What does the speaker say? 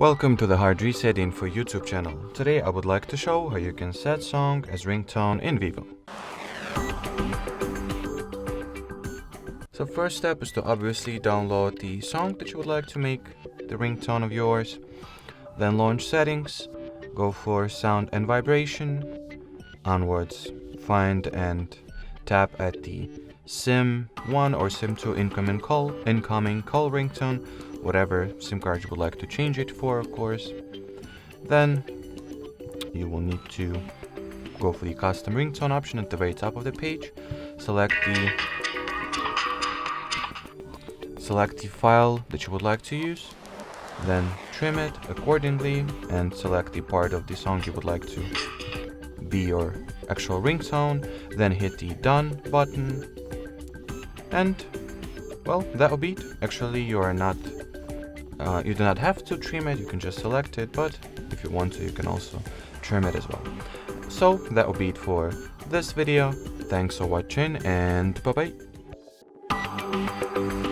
Welcome to the HardReset.Info YouTube channel. Today I would like to show how you can set song as ringtone in VIVO. So first step is to obviously download the song that you would like to make the ringtone of yours. Then launch settings, go for sound and vibration, onwards find and tap at the SIM1 or SIM2 incoming call ringtone, whatever SIM card you would like to change it for, of course. Then you will need to go for the custom ringtone option at the very top of the page, select the file that you would like to use, then trim it accordingly and select the part of the song you would like to be your actual ringtone, then hit the done button, and well, that'll be it. Actually, you do not have to trim it, you can just select it, but if you want to, you can also trim it as well. So that will be it for this video. Thanks for watching and bye bye.